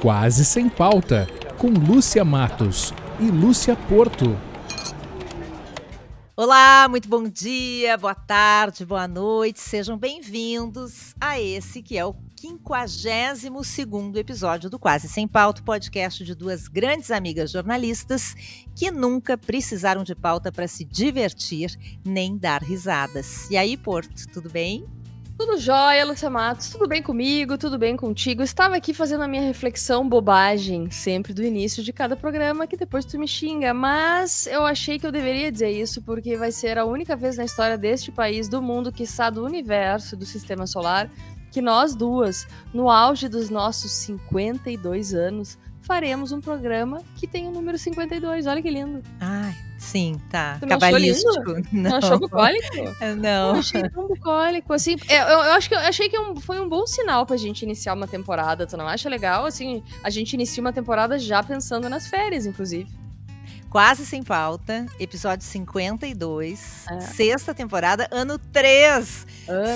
Quase Sem Pauta, com Lúcia Matos e Lúcia Porto. Olá, muito bom dia, boa tarde, boa noite, sejam bem-vindos a esse que é o 52º episódio do Quase Sem Pauta, podcast de duas grandes amigas jornalistas que nunca precisaram de pauta para se divertir nem dar risadas. E aí, Porto, tudo bem? Tudo jóia, Lúcia Matos, tudo bem comigo, tudo bem contigo? Estava aqui fazendo a minha reflexão bobagem, sempre do início de cada programa, que depois tu me xinga, mas eu achei que eu deveria dizer isso, porque vai ser a única vez na história deste país, do mundo, quiçá do universo, do sistema solar, que nós duas, no auge dos nossos 52 anos, faremos um programa que tem o número 52, olha que lindo. Ai, sim, tá. Tu Cabalístico. Não achou bucólico? Não. Eu achei tão bucólico, assim, eu achei que foi um bom sinal pra gente iniciar uma temporada, tu não acha legal? Assim, a gente inicia uma temporada já pensando nas férias, inclusive. Quase Sem Pauta, episódio 52, sexta temporada, ano 3.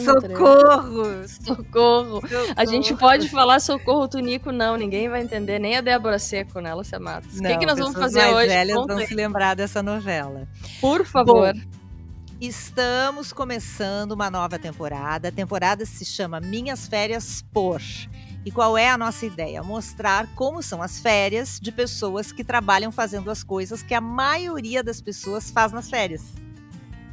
Socorro! Socorro! A gente pode falar socorro, Tunico, não, ninguém vai entender, nem a Débora Seco, né, Lúcia Matos? O que nós vamos fazer hoje? As velhas vão se lembrar dessa novela. Por favor. Bom, estamos começando uma nova temporada. A temporada se chama Minhas Férias Por. E qual é a nossa ideia? Mostrar como são as férias de pessoas que trabalham fazendo as coisas que a maioria das pessoas faz nas férias.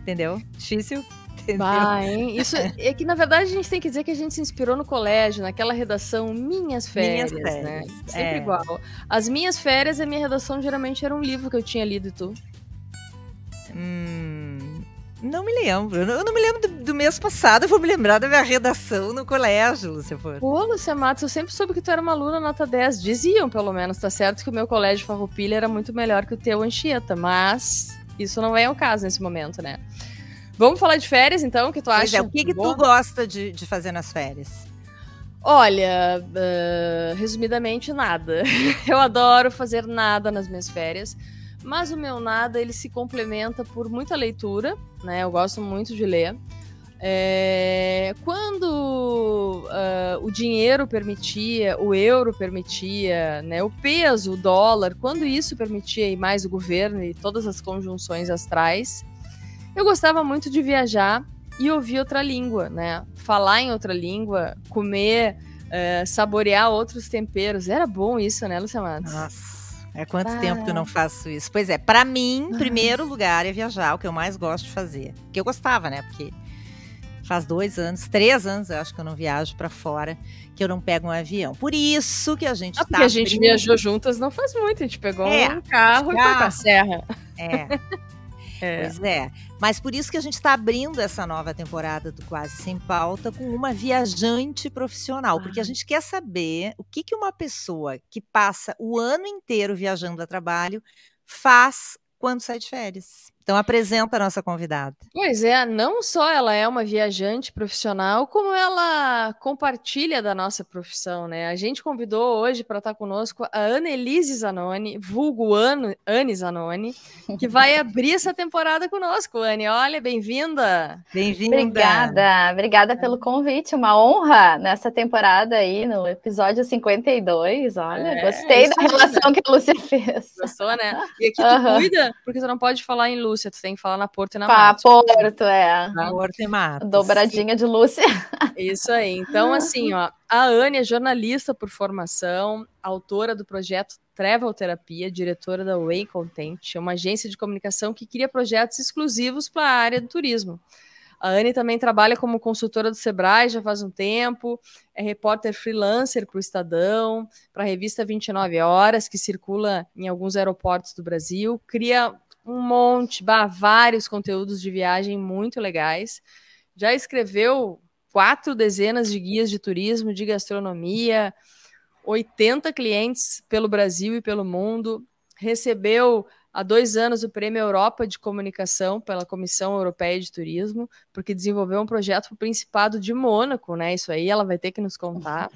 Entendeu? Difícil? Entendeu? Hein? Isso é que, na verdade, a gente tem que dizer que a gente se inspirou no colégio, naquela redação Minhas Férias, né? Sempre igual. As Minhas Férias, a minha redação geralmente era um livro que eu tinha lido, e tu? Não me lembro. Eu não me lembro do mês passado. Eu vou me lembrar da minha redação no colégio, Lúcia. Pô, Lúcia Matos, eu sempre soube que tu era uma aluna nota 10. Diziam, pelo menos, tá certo que o meu colégio Farroupilha era muito melhor que o teu Anchieta, mas isso não é o caso nesse momento, né? Vamos falar de férias, então? O que tu acha? O que tu gosta de fazer nas férias? Olha, resumidamente, nada. Eu adoro fazer nada nas minhas férias. Mas o meu nada, ele se complementa por muita leitura, né? Eu gosto muito de ler. Quando o dinheiro permitia, o euro permitia, né? O peso, o dólar, quando isso permitia, e mais o governo e todas as conjunções astrais, eu gostava muito de viajar e ouvir outra língua, né? Falar em outra língua, comer, saborear outros temperos. Era bom isso, né, Lúcia Matos? Nossa. Quanto tempo que eu não faço isso? Pois é, pra mim, em primeiro lugar é viajar, o que eu mais gosto de fazer. Que eu gostava, né? Porque faz 2 anos, 3 anos, eu acho que eu não viajo pra fora, que eu não pego um avião. Por isso que a gente porque a gente viajou juntas não faz muito, a gente pegou um carro e foi pra serra. Pois é, mas por isso que a gente está abrindo essa nova temporada do Quase Sem Pauta com uma viajante profissional, porque a gente quer saber o que uma pessoa que passa o ano inteiro viajando a trabalho faz quando sai de férias. Então apresenta a nossa convidada. Pois é, não só ela é uma viajante profissional, como ela compartilha da nossa profissão, né? A gente convidou hoje para estar conosco a Annelise Zanoni, vulgo Anne Zanoni, que vai abrir essa temporada conosco. Anne, olha, bem-vinda! Bem-vinda! Obrigada pelo convite, uma honra nessa temporada aí, no episódio 52, olha, gostei da relação que a Lúcia fez. Gostou, né? E aqui tu cuida, porque tu não pode falar em Lúcia, tu tem que falar na Porto e na Matos. Porto, Porto e Matos. Dobradinha de Lúcia. Isso aí. Então, assim, ó, a Anne é jornalista por formação, autora do projeto Travel Terapia, diretora da Way Content, uma agência de comunicação que cria projetos exclusivos para a área do turismo. A Anne também trabalha como consultora do Sebrae já faz um tempo, é repórter freelancer para o Estadão, para a revista 29 Horas, que circula em alguns aeroportos do Brasil, cria vários conteúdos de viagem muito legais. Já escreveu 4 dezenas de guias de turismo, de gastronomia, 80 clientes pelo Brasil e pelo mundo. Recebeu há 2 anos o Prêmio Europa de Comunicação pela Comissão Europeia de Turismo, porque desenvolveu um projeto para o Principado de Mônaco, né? Isso aí ela vai ter que nos contar.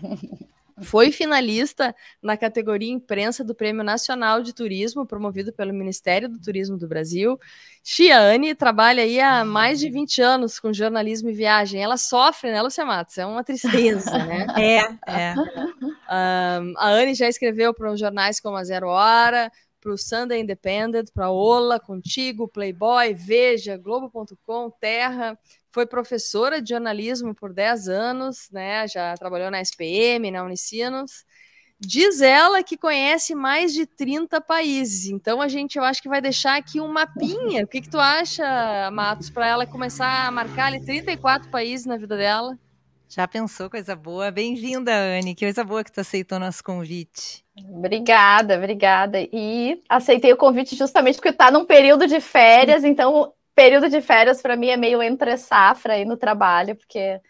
Foi finalista na categoria imprensa do Prêmio Nacional de Turismo, promovido pelo Ministério do Turismo do Brasil. Chiane trabalha aí há mais de 20 anos com jornalismo e viagem. Ela sofre, né, Lúcia Matos? É uma tristeza, né? É. A Anne já escreveu para os jornais como a Zero Hora, para o Sunday Independent, para a Ola, Contigo, Playboy, Veja, Globo.com, Terra. Foi professora de jornalismo por 10 anos, né? Já trabalhou na SPM, na Unicinos. Diz ela que conhece mais de 30 países. Então, eu acho que vai deixar aqui um mapinha. O que tu acha, Matos, para ela começar a marcar ali 34 países na vida dela? Já pensou, coisa boa? Bem-vinda, Anne. Que coisa boa que tu aceitou nosso convite. Obrigada. E aceitei o convite justamente porque tá num período de férias, então período de férias para mim é meio entre safra aí no trabalho, porque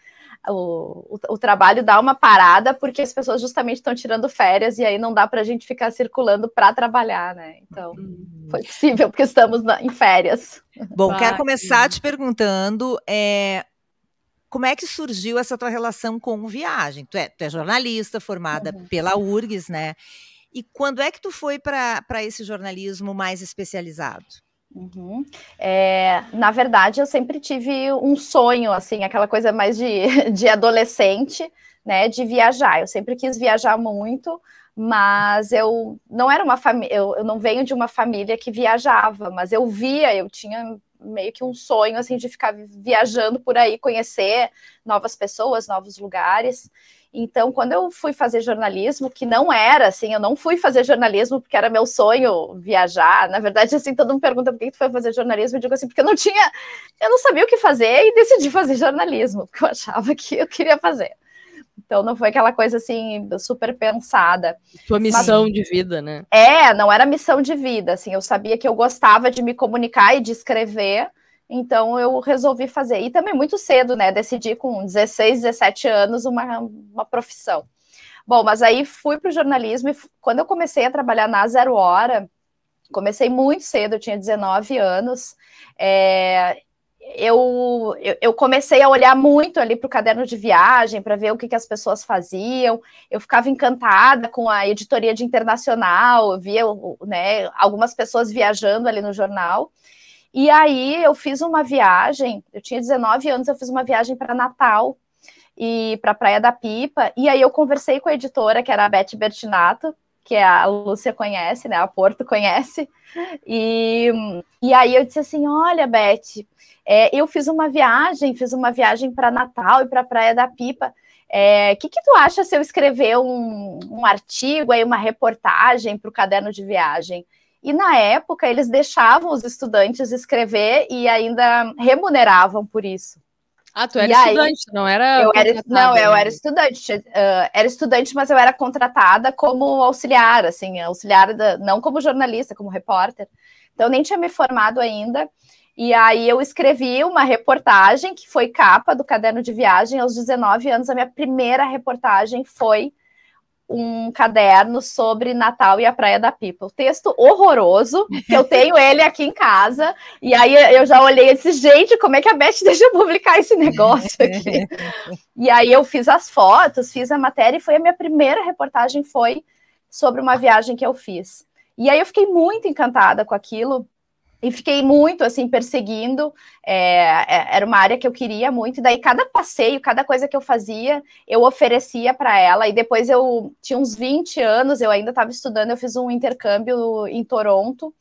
o trabalho dá uma parada porque as pessoas justamente estão tirando férias e aí não dá para a gente ficar circulando para trabalhar, né? Então, foi possível porque estamos em férias. Bom, quero começar te perguntando como é que surgiu essa tua relação com viagem? Tu é jornalista formada pela URGS, né? E quando é que tu foi para esse jornalismo mais especializado? Na verdade, eu sempre tive um sonho, assim, aquela coisa mais de adolescente, né, de viajar. Eu sempre quis viajar muito, mas eu não era uma família, eu não venho de uma família que viajava, mas eu tinha meio que um sonho, assim, de ficar viajando por aí, conhecer novas pessoas, novos lugares. Então, quando eu fui fazer jornalismo, que não era assim, eu não fui fazer jornalismo porque era meu sonho viajar. Na verdade, assim, todo mundo pergunta por que tu foi fazer jornalismo, eu digo assim, porque eu não sabia o que fazer e decidi fazer jornalismo, porque eu achava que eu queria fazer. Então, não foi aquela coisa assim, super pensada. Tua missão de vida, né? Não era missão de vida, assim, eu sabia que eu gostava de me comunicar e de escrever, então eu resolvi fazer. E também muito cedo, né? Decidi com 16, 17 anos uma profissão. Bom, mas aí fui para o jornalismo e quando eu comecei a trabalhar na Zero Hora, comecei muito cedo, eu tinha 19 anos. Eu comecei a olhar muito ali para o caderno de viagem, para ver o que as pessoas faziam. Eu ficava encantada com a editoria de internacional, eu via, né, algumas pessoas viajando ali no jornal. E aí eu fiz uma viagem, eu tinha 19 anos, eu fiz uma viagem para Natal e para a Praia da Pipa, e aí eu conversei com a editora, que era a Beth Bertinato, que a Lúcia conhece, né, a Porto conhece, e aí eu disse assim, olha, Beth, eu fiz uma viagem para Natal e para a Praia da Pipa, que tu acha se eu escrever um artigo, aí, uma reportagem para o caderno de viagem? E na época eles deixavam os estudantes escrever e ainda remuneravam por isso. Ah, tu era estudante, não era? Eu era estudante. Era estudante, mas eu era contratada como auxiliar, assim, não como jornalista, como repórter. Então eu nem tinha me formado ainda. E aí eu escrevi uma reportagem que foi capa do caderno de viagem aos 19 anos. A minha primeira reportagem foi um caderno sobre Natal e a Praia da Pipa. O texto horroroso, que eu tenho ele aqui em casa, e aí eu já olhei e disse, gente, como é que a Beth deixa eu publicar esse negócio aqui? E aí eu fiz as fotos, fiz a matéria, e foi a minha primeira reportagem, foi sobre uma viagem que eu fiz. E aí eu fiquei muito encantada com aquilo, e fiquei muito, assim, perseguindo, era uma área que eu queria muito, e daí cada passeio, cada coisa que eu fazia, eu oferecia para ela, e depois eu tinha uns 20 anos, eu ainda estava estudando, eu fiz um intercâmbio em Toronto,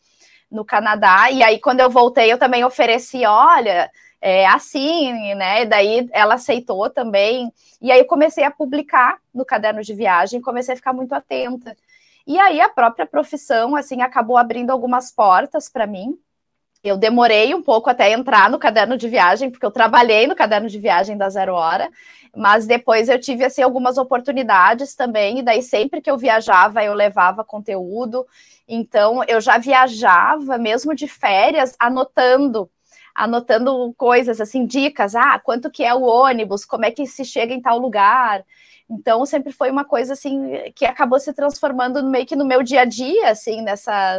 no Canadá, e aí quando eu voltei, eu também ofereci, olha, assim, né, e daí ela aceitou também, e aí eu comecei a publicar no caderno de viagem, comecei a ficar muito atenta, e aí a própria profissão, assim, acabou abrindo algumas portas para mim. Eu demorei um pouco até entrar no caderno de viagem, porque eu trabalhei no caderno de viagem da Zero Hora, mas depois eu tive, assim, algumas oportunidades também, e daí sempre que eu viajava, eu levava conteúdo, então eu já viajava, mesmo de férias, anotando coisas, assim, dicas, quanto que é o ônibus, como é que se chega em tal lugar. Então, sempre foi uma coisa, assim, que acabou se transformando meio que no meu dia a dia, assim,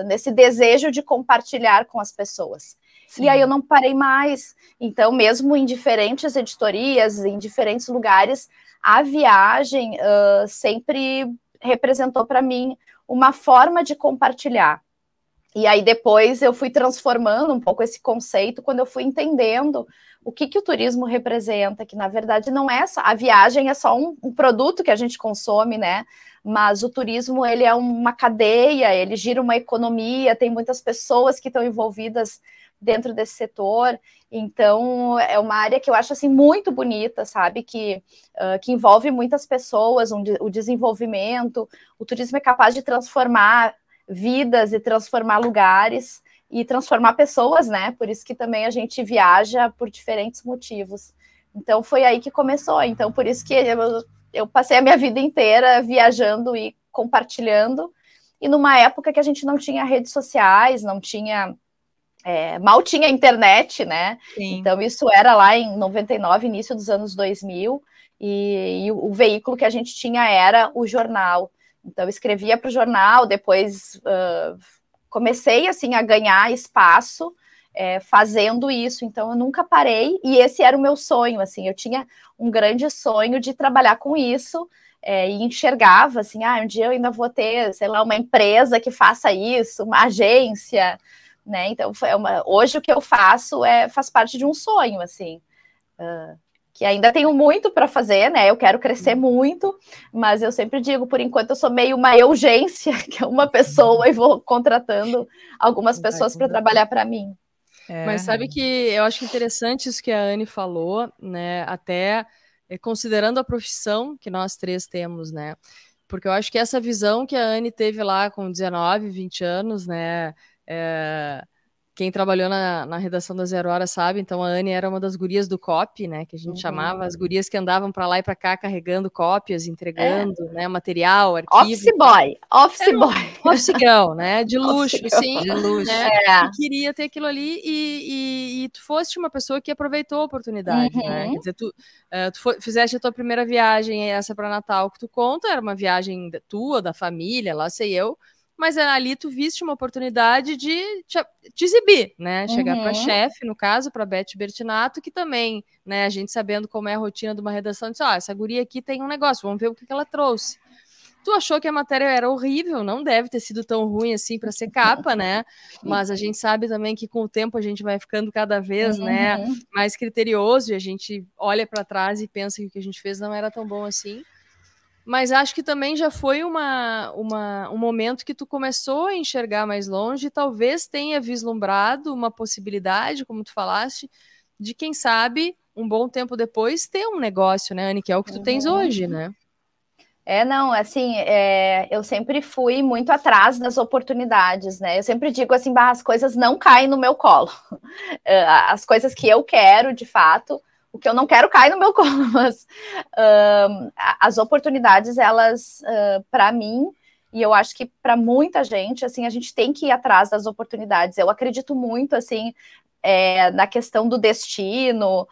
nesse desejo de compartilhar com as pessoas. Sim. E aí eu não parei mais. Então, mesmo em diferentes editorias, em diferentes lugares, a viagem sempre representou para mim uma forma de compartilhar. E aí depois eu fui transformando um pouco esse conceito quando eu fui entendendo o que o turismo representa, que na verdade não é só, a viagem é só um produto que a gente consome, né? Mas o turismo, ele é uma cadeia, ele gira uma economia, tem muitas pessoas que estão envolvidas dentro desse setor, então é uma área que eu acho assim muito bonita, sabe, que envolve muitas pessoas, o desenvolvimento. O turismo é capaz de transformar vidas e transformar lugares e transformar pessoas, né? Por isso que também a gente viaja por diferentes motivos. Então foi aí que começou. Então por isso que eu passei a minha vida inteira viajando e compartilhando. E numa época que a gente não tinha redes sociais, não tinha mal tinha internet, né? Sim. Então isso era lá em 99, início dos anos 2000, e o veículo que a gente tinha era o jornal. Então eu escrevia para o jornal, depois comecei assim a ganhar espaço fazendo isso, então eu nunca parei, e esse era o meu sonho, assim, eu tinha um grande sonho de trabalhar com isso, e enxergava assim, um dia eu ainda vou ter, sei lá, uma empresa que faça isso, uma agência, né? Então hoje o que eu faço faz parte de um sonho, assim, que ainda tenho muito para fazer, né? Eu quero crescer muito, mas eu sempre digo, por enquanto eu sou meio uma urgência, que é uma pessoa e vou contratando algumas pessoas para trabalhar para mim. Mas sabe que eu acho interessante isso que a Anne falou, né? Até considerando a profissão que nós três temos, né? Porque eu acho que essa visão que a Anne teve lá com 19, 20 anos, né? Quem trabalhou na redação da Zero Hora sabe, então a Anne era uma das gurias do copy, né, que a gente chamava, as gurias que andavam para lá e para cá carregando cópias, entregando, né, material, arquivo. Office boy. Office girl, né, de luxo, sim, de luxo, né, e queria ter aquilo ali e tu foste uma pessoa que aproveitou a oportunidade, né, quer dizer, tu fizeste a tua primeira viagem, essa para Natal que tu conta, era uma viagem tua, da família, lá sei eu, mas ali tu viste uma oportunidade de te exibir, né? Chegar para a chefe, no caso, para a Beth Bertinato, que também, né, a gente sabendo como é a rotina de uma redação, disse, essa guria aqui tem um negócio, vamos ver o que ela trouxe. Tu achou que a matéria era horrível, não deve ter sido tão ruim assim para ser capa, né? Mas a gente sabe também que com o tempo a gente vai ficando cada vez, né, mais criterioso, e a gente olha para trás e pensa que o que a gente fez não era tão bom assim. Mas acho que também já foi um momento que tu começou a enxergar mais longe e talvez tenha vislumbrado uma possibilidade, como tu falaste, de quem sabe, um bom tempo depois, ter um negócio, né, Anne, que é o que tu tens hoje, né? Não, assim, eu sempre fui muito atrás das oportunidades, né? Eu sempre digo assim, as coisas não caem no meu colo. As coisas que eu quero, de fato, o que eu não quero cai no meu colo, mas as oportunidades, elas, para mim, e eu acho que para muita gente, assim, a gente tem que ir atrás das oportunidades. Eu acredito muito, assim, na questão do destino,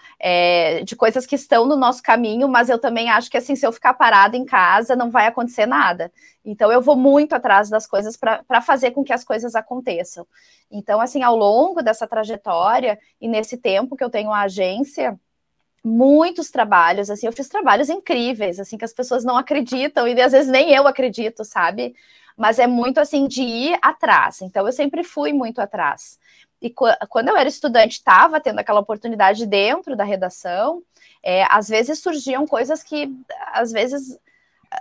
de coisas que estão no nosso caminho, mas eu também acho que, assim, se eu ficar parada em casa, não vai acontecer nada. Então, eu vou muito atrás das coisas para fazer com que as coisas aconteçam. Então, assim, ao longo dessa trajetória e nesse tempo que eu tenho a agência, muitos trabalhos, assim, eu fiz trabalhos incríveis, assim, que as pessoas não acreditam e às vezes nem eu acredito, sabe? Mas é muito, assim, de ir atrás. Então, eu sempre fui muito atrás. E quando eu era estudante, estava tendo aquela oportunidade dentro da redação, às vezes surgiam coisas que, às vezes,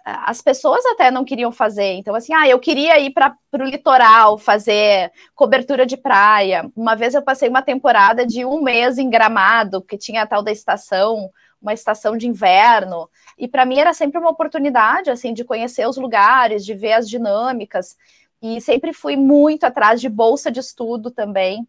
as pessoas até não queriam fazer. Então, assim, eu queria ir para o litoral, fazer cobertura de praia. Uma vez eu passei uma temporada de 1 mês em Gramado, que tinha a tal da estação, uma estação de inverno. E para mim era sempre uma oportunidade, assim, de conhecer os lugares, de ver as dinâmicas. E sempre fui muito atrás de bolsa de estudo também.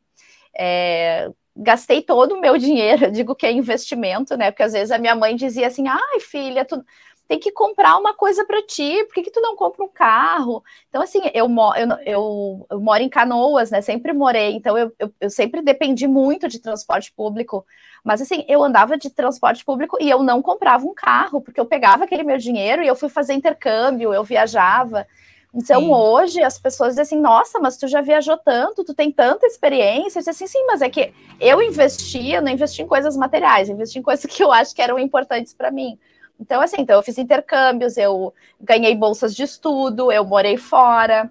Gastei todo o meu dinheiro, eu digo que é investimento, né? Porque às vezes a minha mãe dizia assim, filha, tu tem que comprar uma coisa para ti, por que tu não compra um carro? Então, assim, eu moro em Canoas, né? Sempre morei, então eu sempre dependi muito de transporte público, mas assim, eu andava de transporte público e eu não comprava um carro, porque eu pegava aquele meu dinheiro e eu fui fazer intercâmbio, eu viajava. Então, hoje, as pessoas dizem assim, nossa, mas tu já viajou tanto, tu tem tanta experiência. Eu disse assim, sim, mas é que eu não investi em coisas materiais, eu investi em coisas que eu acho que eram importantes para mim. Então, assim, eu fiz intercâmbios, eu ganhei bolsas de estudo, eu morei fora.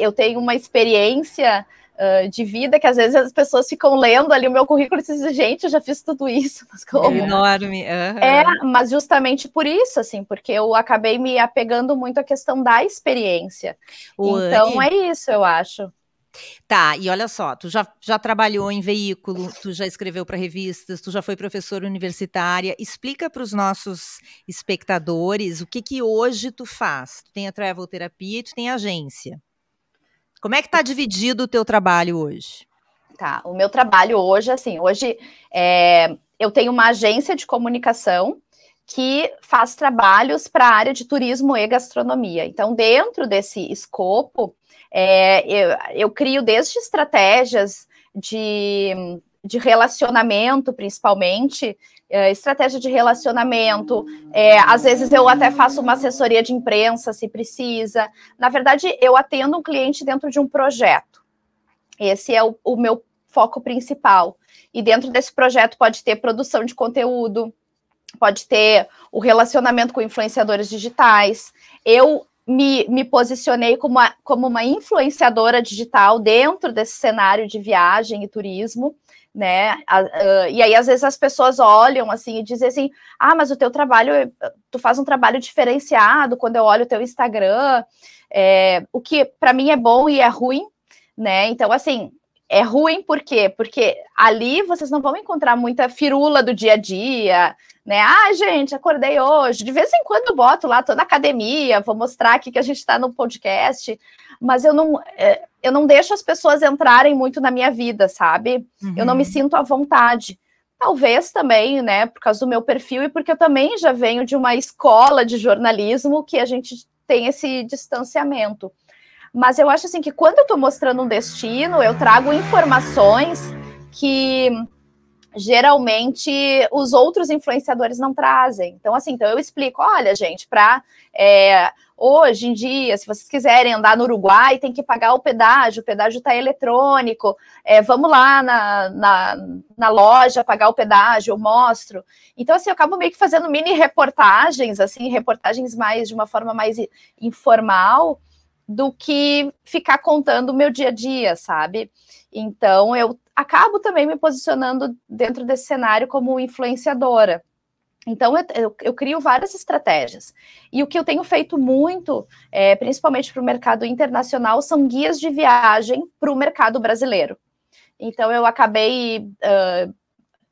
eu tenho uma experiência de vida que às vezes as pessoas ficam lendo ali o meu currículo e dizem, gente, eu já fiz tudo isso. Mas como? Enorme. Uhum. Mas justamente por isso, assim, porque eu acabei me apegando muito à questão da experiência. Então, é isso, eu acho. Tá, e olha só, tu já trabalhou em veículo, tu já escreveu para revistas, tu já foi professora universitária. Explica para os nossos espectadores o que hoje tu faz. Tu tem a Travel Terapia e tu tem a agência. Como é que está dividido o teu trabalho hoje? Tá, o meu trabalho hoje, assim, eu tenho uma agência de comunicação que faz trabalhos para a área de turismo e gastronomia. Então, dentro desse escopo, eu crio desde estratégias de relacionamento, principalmente, estratégia de relacionamento, às vezes eu até faço uma assessoria de imprensa, se precisa. Na verdade, eu atendo um cliente dentro de um projeto. Esse é o meu foco principal. E dentro desse projeto pode ter produção de conteúdo, pode ter o relacionamento com influenciadores digitais. Eu me posicionei como uma influenciadora digital dentro desse cenário de viagem e turismo, né? E aí, às vezes, as pessoas olham assim e dizem assim, mas o teu trabalho, tu faz um trabalho diferenciado quando eu olho o teu Instagram, o que para mim é bom e é ruim, né? Então, assim, é ruim por quê? Porque ali vocês não vão encontrar muita firula do dia a dia, né? Gente, acordei hoje. De vez em quando eu boto lá, tô na academia, vou mostrar aqui que a gente está no podcast, mas eu não deixo as pessoas entrarem muito na minha vida, sabe? Uhum. Eu não me sinto à vontade. Talvez também, né, por causa do meu perfil e porque eu também já venho de uma escola de jornalismo que a gente tem esse distanciamento. Mas eu acho assim que quando eu estou mostrando um destino, eu trago informações que geralmente os outros influenciadores não trazem. Então, assim, eu explico, olha, gente, hoje em dia, se vocês quiserem andar no Uruguai, tem que pagar o pedágio está eletrônico, vamos lá na loja pagar o pedágio, eu mostro. Então, assim, eu acabo meio que fazendo mini reportagens, assim, reportagens de uma forma mais informal, do que ficar contando o meu dia a dia, sabe? Então, eu acabo também me posicionando dentro desse cenário como influenciadora. Então, eu crio várias estratégias. E o que eu tenho feito muito, principalmente para o mercado internacional, são guias de viagem para o mercado brasileiro. Então, eu acabei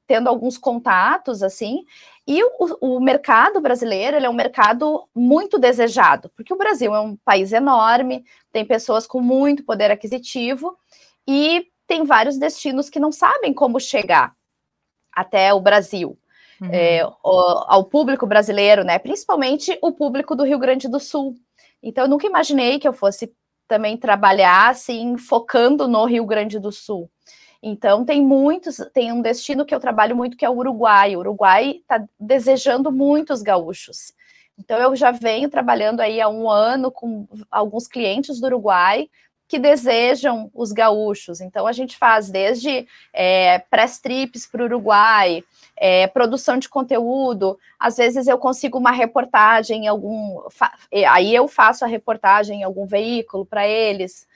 tendo alguns contatos, assim, e o mercado brasileiro, ele é um mercado muito desejado, porque o Brasil é um país enorme, tem pessoas com muito poder aquisitivo, e tem vários destinos que não sabem como chegar até o Brasil, ao público brasileiro, né? Principalmente o público do Rio Grande do Sul. Então, eu nunca imaginei que eu fosse também trabalhar, assim, focando no Rio Grande do Sul. Então, tem um destino que eu trabalho muito, que é o Uruguai. O Uruguai está desejando muitos gaúchos. Então, eu já venho trabalhando aí há um ano com alguns clientes do Uruguai que desejam os gaúchos. Então, a gente faz desde press trips para o Uruguai, produção de conteúdo. Às vezes, eu consigo uma reportagem em aí eu faço a reportagem em algum veículo para eles.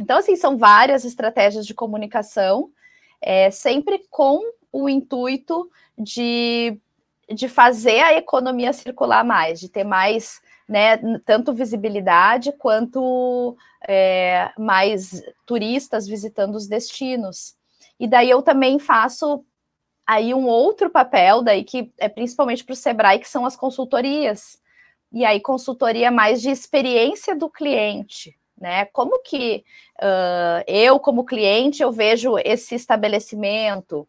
Então, assim, são várias estratégias de comunicação, sempre com o intuito de fazer a economia circular mais, de ter mais, né, tanto visibilidade quanto mais turistas visitando os destinos. E daí eu também faço aí um outro papel, daí que é principalmente para o Sebrae, que são as consultorias. E aí consultoria mais de experiência do cliente, né? Como que eu, como cliente, eu vejo esse estabelecimento,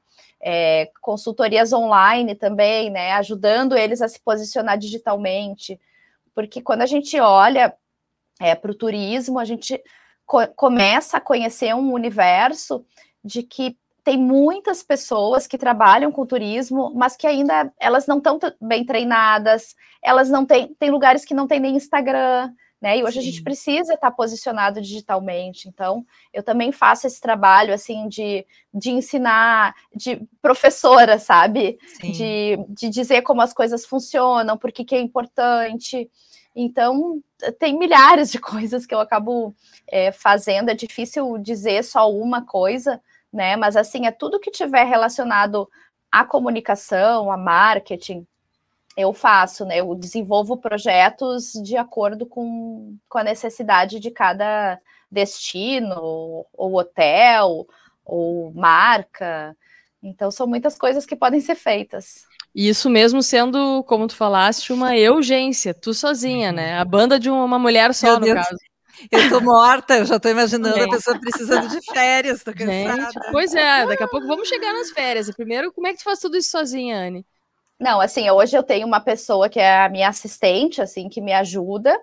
consultorias online também, né? Ajudando eles a se posicionar digitalmente, porque quando a gente olha para o turismo, a gente começa a conhecer um universo de que tem muitas pessoas que trabalham com turismo, mas que ainda elas não estão bem treinadas, elas não têm lugares que não tem nem Instagram, né? E hoje a gente precisa estar posicionado digitalmente. Então, eu também faço esse trabalho, assim, de ensinar, de professora, sabe? De dizer como as coisas funcionam, por que é importante. Então, tem milhares de coisas que eu acabo fazendo, é difícil dizer só uma coisa, né? Mas, assim, é tudo que tiver relacionado à comunicação, a marketing, eu faço, né? Eu desenvolvo projetos de acordo com a necessidade de cada destino, ou hotel, ou marca. Então, são muitas coisas que podem ser feitas. Isso mesmo sendo, como tu falaste, uma urgência, tu sozinha, né? A banda de uma mulher só, no caso. Eu tô morta, eu já tô imaginando a pessoa precisando de férias, tô cansada. Gente, pois é, daqui a pouco vamos chegar nas férias. E primeiro, como é que tu faz tudo isso sozinha, Anne? Não, assim, hoje eu tenho uma pessoa que é a minha assistente, assim, que me ajuda,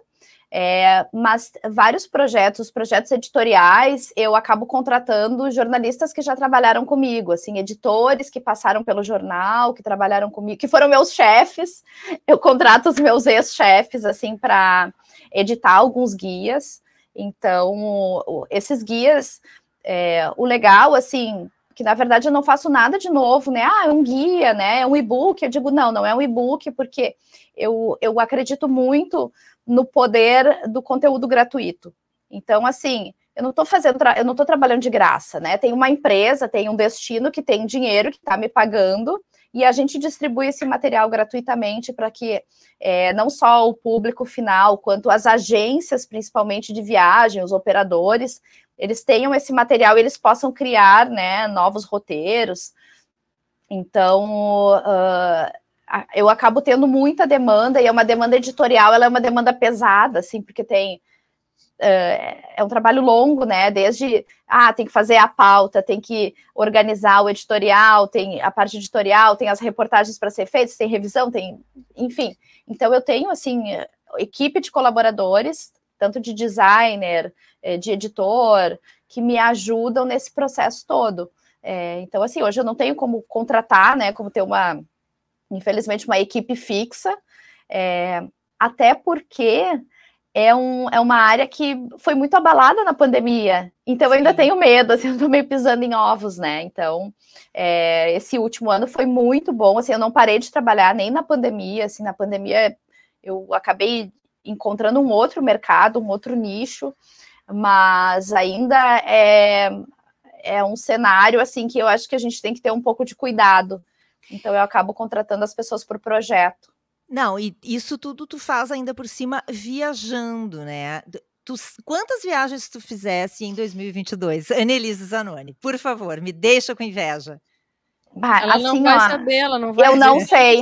mas vários projetos editoriais, eu acabo contratando jornalistas que já trabalharam comigo, assim, editores que passaram pelo jornal, que trabalharam comigo, que foram meus chefes, eu contrato os meus ex-chefes, assim, para editar alguns guias. Então, esses guias, o legal, assim, que na verdade eu não faço nada de novo, né? É um guia, né? É um e-book. Eu digo, não é um e-book, porque eu acredito muito no poder do conteúdo gratuito. Então, assim, eu não estou trabalhando de graça, né? Tem uma empresa, tem um destino que tem dinheiro, que está me pagando, e a gente distribui esse material gratuitamente para que não só o público final, quanto as agências, principalmente de viagem, os operadores, eles tenham esse material e eles possam criar, né, novos roteiros. Então, eu acabo tendo muita demanda, e é uma demanda editorial, ela é uma demanda pesada, assim, porque é um trabalho longo, né, desde, tem que fazer a pauta, tem que organizar o editorial, tem a parte editorial, tem as reportagens para ser feitas, tem revisão, enfim. Então, eu tenho, assim, equipe de colaboradores, tanto de designer, de editor, que me ajudam nesse processo todo. Então, assim, hoje eu não tenho como contratar, né, como ter infelizmente, uma equipe fixa, até porque é uma área que foi muito abalada na pandemia, então eu ainda tenho medo, assim, eu tô meio pisando em ovos, né? Então, esse último ano foi muito bom, assim, eu não parei de trabalhar nem na pandemia, assim, na pandemia eu acabei encontrando um outro mercado, um outro nicho, mas ainda é um cenário, assim, que eu acho que a gente tem que ter um pouco de cuidado. Então, eu acabo contratando as pessoas por projeto. Não, e isso tudo tu faz ainda por cima viajando, né? Quantas viagens tu fizesse em 2022? Annelise Zanoni, por favor, me deixa com inveja. Ela assim, não vai saber, ela não vai eu não sei.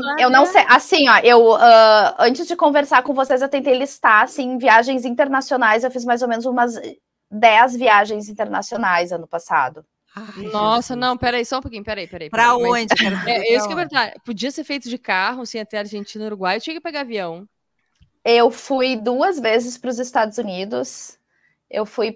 Assim, antes de conversar com vocês, eu tentei listar, assim, viagens internacionais. Eu fiz mais ou menos umas 10 viagens internacionais ano passado. Ai, nossa, Jesus. Não, peraí, só um pouquinho, peraí. Pra onde? Isso que eu ia perguntar. Podia ser feito de carro, assim, até Argentina e Uruguai, eu tinha que pegar avião. Eu fui 2 vezes para os Estados Unidos, eu fui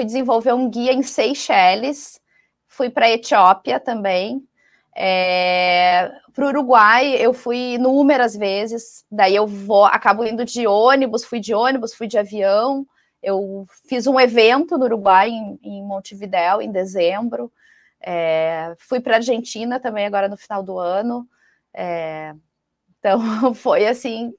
desenvolver um guia em Seychelles, fui para a Etiópia também, para o Uruguai eu fui inúmeras vezes, daí acabo indo de ônibus, fui de avião. Eu fiz um evento no Uruguai, em Montevidéu, em dezembro. Fui para a Argentina também agora no final do ano. Então, foi assim...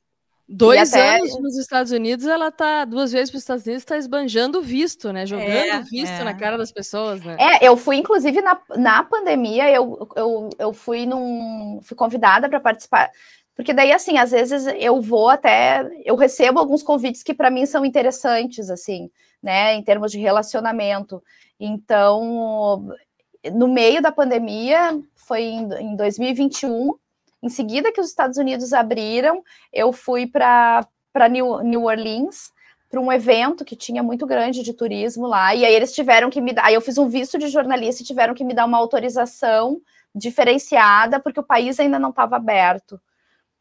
2 anos nos Estados Unidos, ela tá 2 vezes para os Estados Unidos, está esbanjando visto, né? Jogando visto na cara das pessoas, né? Eu fui, inclusive, na pandemia, eu fui convidada para participar... Porque daí, assim, às vezes eu recebo alguns convites que para mim são interessantes, assim, né, em termos de relacionamento. Então, no meio da pandemia, foi em 2021, em seguida que os Estados Unidos abriram, eu fui para New Orleans, para um evento que tinha muito grande de turismo lá, e aí eles tiveram que me dar... Aí eu fiz um visto de jornalista e tiveram que me dar uma autorização diferenciada, porque o país ainda não estava aberto.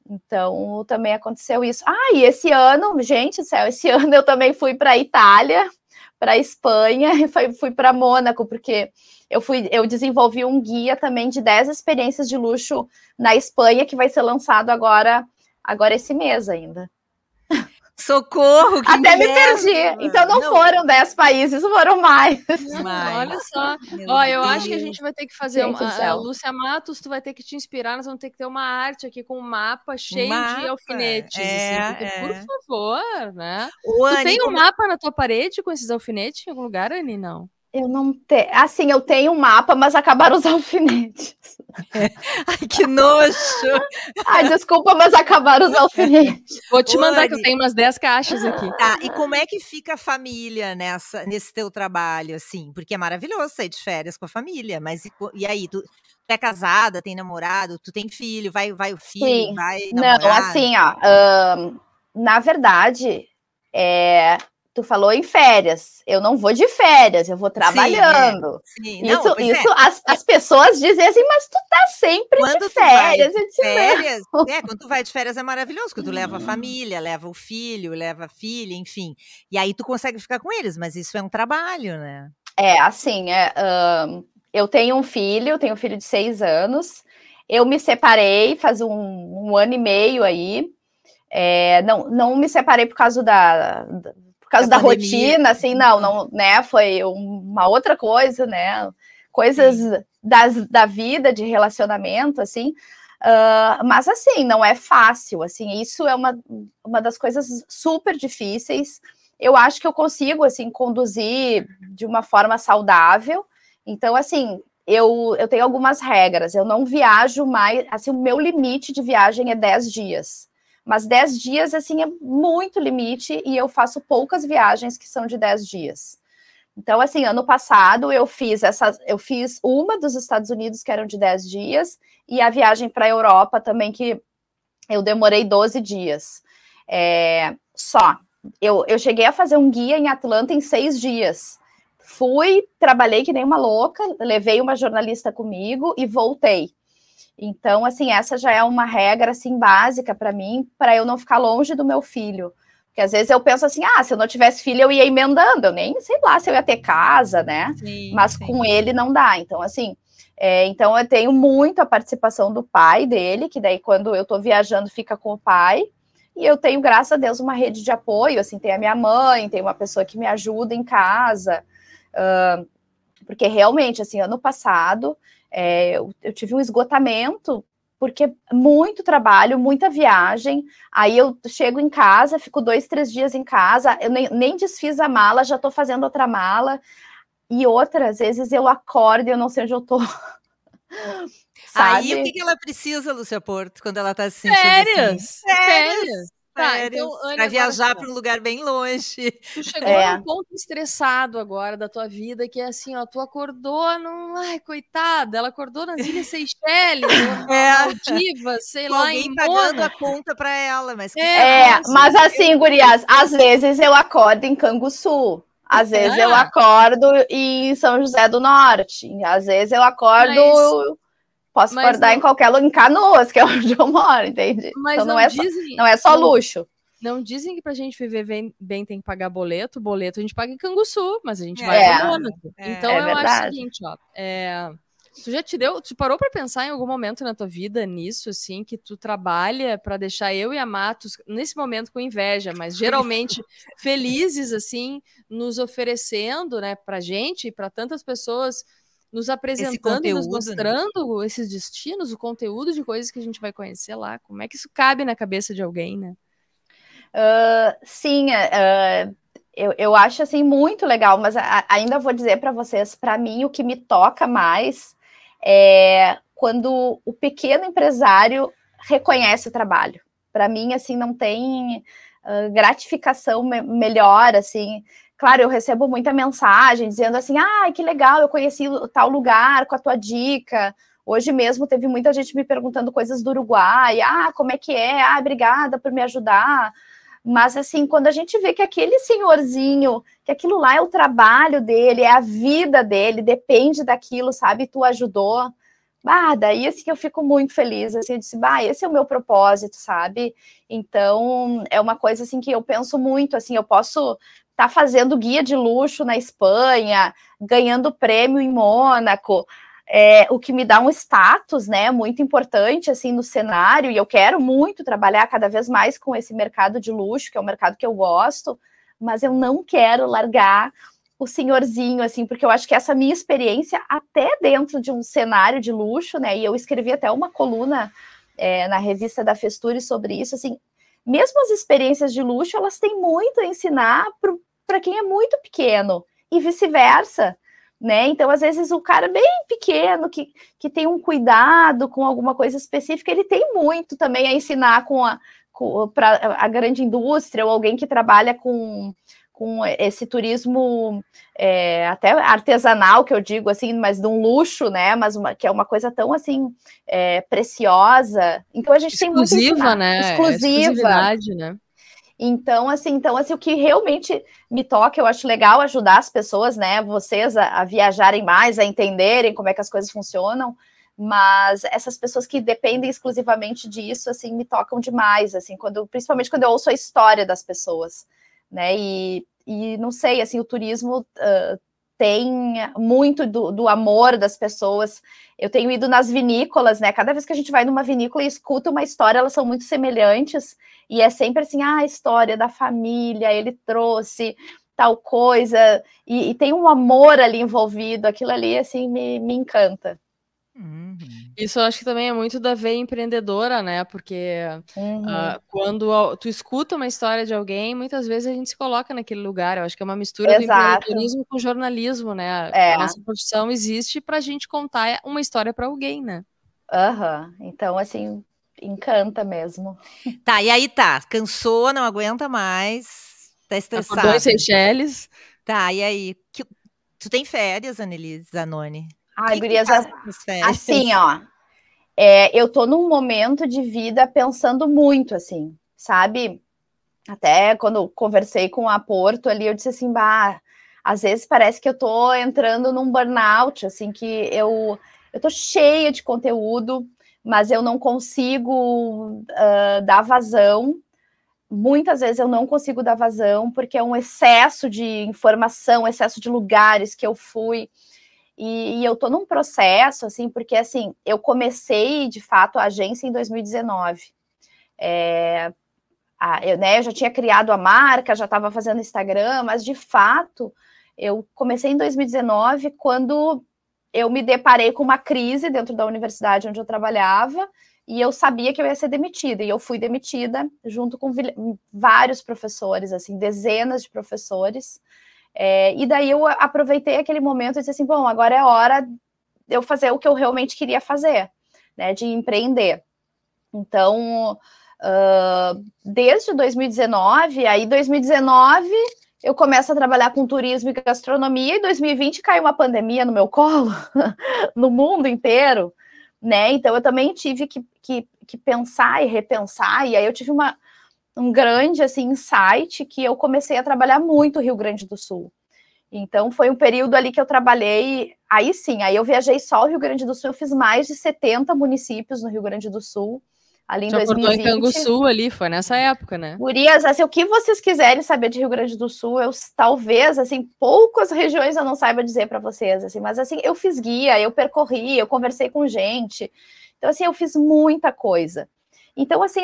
Então, também aconteceu isso. E esse ano, gente do céu, esse ano eu também fui para a Itália, para a Espanha, e fui para Mônaco, porque eu desenvolvi um guia também de 10 experiências de luxo na Espanha, que vai ser lançado agora esse mês ainda. Socorro! Que Até me merda. perdi. Então não foram 10 países, foram mais. Olha só. Meu Ó, eu Deus. acho que a gente vai ter que fazer Gente do uma. céu. Lúcia Matos, tu vai ter que te inspirar. Nós vamos ter que ter uma arte aqui com um mapa cheio de Mapa, alfinetes. é, assim, porque, por favor, né? Ô, Tu Anny, tem um como- mapa na tua parede com esses alfinetes em algum lugar, Anny? Não. Eu não tenho. Assim, eu tenho um mapa, mas acabaram os alfinetes. Ai, que nojo! Ai, desculpa, mas acabaram os alfinetes. Vou te Ô, mandar que eu Anny. tenho umas 10 caixas aqui. Tá, e como é que fica a família nesse teu trabalho, assim? Porque é maravilhoso sair de férias com a família, mas e aí, tu é casada, tem namorado, tu tem filho, vai o filho, Sim. vai Não, namorar? assim, ó. Na verdade, tu falou em férias. Eu não vou de férias, eu vou trabalhando. Sim, não, Isso, pois é. isso as pessoas dizem assim, mas tu tá sempre Quando de tu vai férias. Eu de disse, férias, quando tu vai de férias é maravilhoso, porque tu leva a família, leva o filho, leva a filha, enfim. E aí tu consegue ficar com eles, mas isso é um trabalho, né? Assim, eu tenho um filho de 6 anos. Eu me separei faz um ano e meio aí. Não me separei por causa da pandemia. rotina, assim, não, né? Foi uma outra coisa, né? Coisas da vida, de relacionamento, assim. Mas, assim, não é fácil, assim. Isso é uma das coisas super difíceis. Eu acho que eu consigo, assim, conduzir de uma forma saudável. Então, assim, eu tenho algumas regras. Eu não viajo mais... Assim, o meu limite de viagem é 10 dias. Mas 10 dias, assim, é muito limite e eu faço poucas viagens que são de 10 dias. Então, assim, ano passado eu fiz uma dos Estados Unidos, que eram de 10 dias, e a viagem para a Europa também, que eu demorei 12 dias. Só. Eu cheguei a fazer um guia em Atlanta em 6 dias. Trabalhei que nem uma louca, levei uma jornalista comigo e voltei. Então, assim, essa já é uma regra, assim, básica para mim, para eu não ficar longe do meu filho. Porque às vezes eu penso assim, se eu não tivesse filho, eu ia emendando, eu nem sei lá se eu ia ter casa, né? Mas com ele não dá. Então, assim, então eu tenho muito a participação do pai dele, que daí quando eu tô viajando fica com o pai. E eu tenho, graças a Deus, uma rede de apoio, assim, tem a minha mãe, tem uma pessoa que me ajuda em casa. Porque realmente, assim, ano passado... eu tive um esgotamento, porque muito trabalho, muita viagem, aí eu chego em casa, fico 2, 3 dias em casa, eu nem desfiz a mala, já tô fazendo outra mala, e outras vezes eu acordo e eu não sei onde eu tô. Aí, o que ela precisa, Lúcia Porto, quando ela tá se sentindo Férias! assim? Férias! Tá, Férias, então, Anny, pra viajar agora, para um lugar bem longe. Tu chegou num ponto estressado agora da tua vida, que é assim, ó, tu acordou num... Ai, coitada, ela acordou nas Ilhas Seychelles, Maldivas, sei lá, alguém em pagando Mônaco. a conta para ela, mas mas assim, gurias, às vezes eu acordo em Canguçu, às vezes eu acordo em São José do Norte, às vezes eu acordo... Posso acordar em qualquer lugar, em Canoas, que é onde eu moro, entende? Mas então não é só luxo. Não dizem que pra gente viver bem tem que pagar boleto a gente paga em Canguçu, mas a gente vai pra Mônaco. Então eu acho o seguinte, ó, tu parou pra pensar em algum momento na tua vida nisso, assim, que tu trabalha pra deixar eu e a Matos, nesse momento com inveja, mas geralmente felizes, assim, nos oferecendo, né, pra gente e pra tantas pessoas, nos apresentando e nos mostrando esses destinos, o conteúdo de coisas que a gente vai conhecer lá. Como é que isso cabe na cabeça de alguém, né? Sim, eu acho assim muito legal, mas ainda vou dizer para vocês, para mim o que me toca mais é quando o pequeno empresário reconhece o trabalho. Para mim, assim, não tem gratificação melhor, assim. Claro, eu recebo muita mensagem dizendo assim, que legal, eu conheci tal lugar com a tua dica. Hoje mesmo teve muita gente me perguntando coisas do Uruguai, como é que é? Obrigada por me ajudar. Mas, assim, quando a gente vê que aquele senhorzinho, que aquilo lá é o trabalho dele, é a vida dele, depende daquilo, sabe? Tu ajudou. Daí, assim, eu fico muito feliz, assim, eu disse, esse é o meu propósito, sabe? Então, é uma coisa, assim, que eu penso muito, assim, eu posso estar fazendo guia de luxo na Espanha, ganhando prêmio em Mônaco, o que me dá um status, né, muito importante, assim, no cenário, e eu quero muito trabalhar cada vez mais com esse mercado de luxo, que é um mercado que eu gosto, mas eu não quero largar o senhorzinho, assim, porque eu acho que essa minha experiência, até dentro de um cenário de luxo, né, e eu escrevi até uma coluna na revista da Festure sobre isso, assim, mesmo as experiências de luxo, elas têm muito a ensinar para quem é muito pequeno, e vice-versa, né? Então, às vezes, o cara bem pequeno, que tem um cuidado com alguma coisa específica, ele tem muito também a ensinar para a grande indústria, ou alguém que trabalha com esse turismo até artesanal, que eu digo assim, mas de um luxo, né? Mas que é uma coisa tão assim preciosa. Então a gente tem muito a ensinar. Né? Exclusividade, né? Então, assim, o que realmente me toca, eu acho legal ajudar as pessoas, né? Vocês a viajarem mais, a entenderem como é que as coisas funcionam. Mas essas pessoas que dependem exclusivamente disso, assim, me tocam demais, assim, principalmente quando eu ouço a história das pessoas, né? E não sei, assim, o turismo tem muito do amor das pessoas. Eu tenho ido nas vinícolas, né? Cada vez que a gente vai numa vinícola e escuta uma história, elas são muito semelhantes, e é sempre assim, a história da família, ele trouxe tal coisa, e tem um amor ali envolvido, aquilo ali, assim, me encanta. Isso eu acho que também é muito da veia empreendedora, né? Porque quando tu escuta uma história de alguém, muitas vezes a gente se coloca naquele lugar. Eu acho que é uma mistura do empreendedorismo com o jornalismo, né? A nossa profissão existe para a gente contar uma história para alguém, né? Então, assim, encanta mesmo. Tá, e aí cansou, não aguenta mais, tá estressada. Acordou em Seychelles. Tá, e aí? Tu tem férias, Annelise Zanoni? Ai, gurias, assim, ó, eu tô num momento de vida pensando muito, assim, sabe? Até quando eu conversei com a Porto ali, eu disse assim, às vezes parece que eu tô entrando num burnout, assim, que eu tô cheia de conteúdo, mas eu não consigo dar vazão. Muitas vezes eu não consigo dar vazão, porque é um excesso de informação, excesso de lugares que eu fui. E eu tô num processo, assim, porque, assim, eu comecei, de fato, a agência em 2019. Eu já tinha criado a marca, já estava fazendo Instagram, mas, de fato, eu comecei em 2019, quando eu me deparei com uma crise dentro da universidade onde eu trabalhava, e eu sabia que eu ia ser demitida, e eu fui demitida junto com vários professores, assim, dezenas de professores. E daí eu aproveitei aquele momento e disse assim, bom, agora é hora de eu fazer o que eu realmente queria fazer, né, de empreender. Então, desde 2019, aí 2019 eu começo a trabalhar com turismo e gastronomia, e 2020 caiu uma pandemia no meu colo, no mundo inteiro, né, então eu também tive que pensar e repensar, e aí eu tive um grande, assim, insight, que eu comecei a trabalhar muito Rio Grande do Sul. Então, foi um período ali que eu trabalhei, aí eu viajei só o Rio Grande do Sul, eu fiz mais de 70 municípios no Rio Grande do Sul, ali em 2020. Em Canguçu ali, foi nessa época, né? Gurias, assim, o que vocês quiserem saber de Rio Grande do Sul, talvez, assim, poucas regiões eu não saiba dizer para vocês, assim, mas, assim, eu fiz guia, eu percorri, eu conversei com gente, então, assim, eu fiz muita coisa. Então, assim,